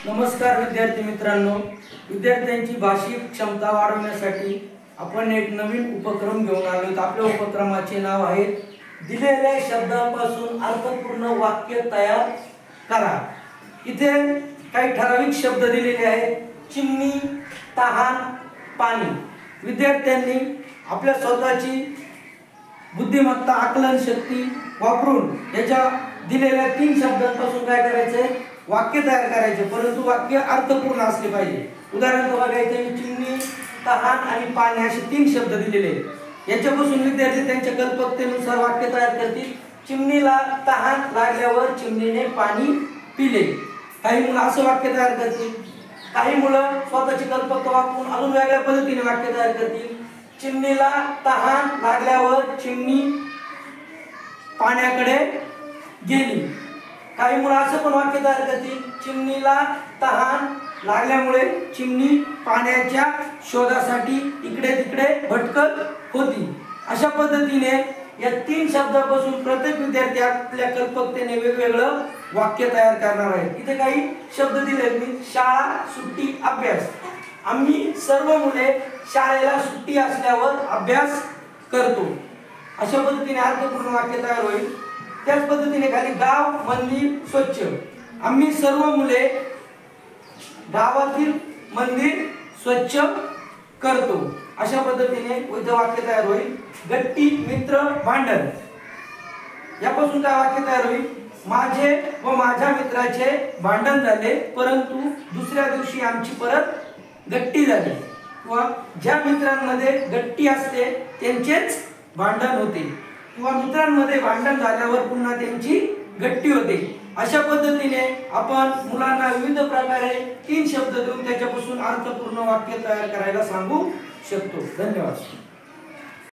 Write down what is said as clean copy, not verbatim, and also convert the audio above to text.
नमस्कार विद्यार्थी मित्रांनो, विद्यार्थ्यांची भाषिक क्षमता वाढवण्यासाठी आपण एक नवीन उपक्रम घेऊन आलो. आपल्या उपक्रमाचे नाव आहे दिलेल्या शब्दांपासून अर्थपूर्ण वाक्य तयार करा. इथे काही ठराविक शब्द दिलेले आहेत. चिमणी, तहान, पाणी. विद्यार्थ्यांनी आपल्या स्वतःची बुद्धिमत्ता, आकलन शक्ती वापरून याच्या दिलेल्या 3 शब्दांपासून काय करायचे, वाक्य तयार करायचे. परंतु वाक्य अर्थपूर्ण असले पाहिजे. उदाहरण बघायचे, चिमणी, तहान आणि पाणी असे 3 शब्द दिलेले आहेत. याच्यापासून विद्यार्थी त्यांच्या कल्पकतेनुसार वाक्य तयार करतील. चिमणीला तहान लागल्यावर चिमणीने पाणी पिले. काही मुलं असं वाक्य तयार करतील. काही मुलं स्वतःची कल्पकता वापरून अजून वेगळ्या पद्धतीने वाक्य तयार करतील. चिमणीला तहान लागल्यावर चिमणी पाण्याकडे गेली. काही मुलं असं पण वाक्य तयार करतील, चिमणीला तहान लागल्यामुळे चिमणी पाण्याच्या शोधासाठी इकडे तिकडे भटकत होती. अशा पद्धतीने या 3 शब्दापासून प्रत्येक विद्यार्थी आपल्या कल्पकतेने वेगवेगळं वाक्य तयार करणार आहे. इथे काही शब्द दिले मी. शाळा, सुट्टी, अभ्यास. आम्ही सर्व मुले शाळेला सुट्टी असल्यावर अभ्यास करतो. अशा पद्धतीने अर्थपूर्ण वाक्य तयार होईल. त्याच पद्धतीने खाली गाव, मंदिर, स्वच्छ. आम्ही सर्व मुले गावातील मंदिर स्वच्छ करतो. अशा पद्धतीने वाक्य तयार होईल. गट्टी, मित्र, भांडण. यापासून काय वाक्य तयार होईल, माझे व माझ्या मित्राचे भांडण झाले, परंतु दुसऱ्या दिवशी आमची परत गट्टी झाली. किंवा ज्या मित्रांमध्ये गट्टी असते त्यांचेच भांडण होते, किंवा मित्रांमध्ये भांडण झाल्यावर पुन्हा त्यांची गट्टी होते. अशा पद्धतीने आपण मुलांना विविध प्रकारे 3 शब्द देऊन त्याच्यापासून अर्थपूर्ण वाक्य तयार करायला सांगू शकतो. धन्यवाद.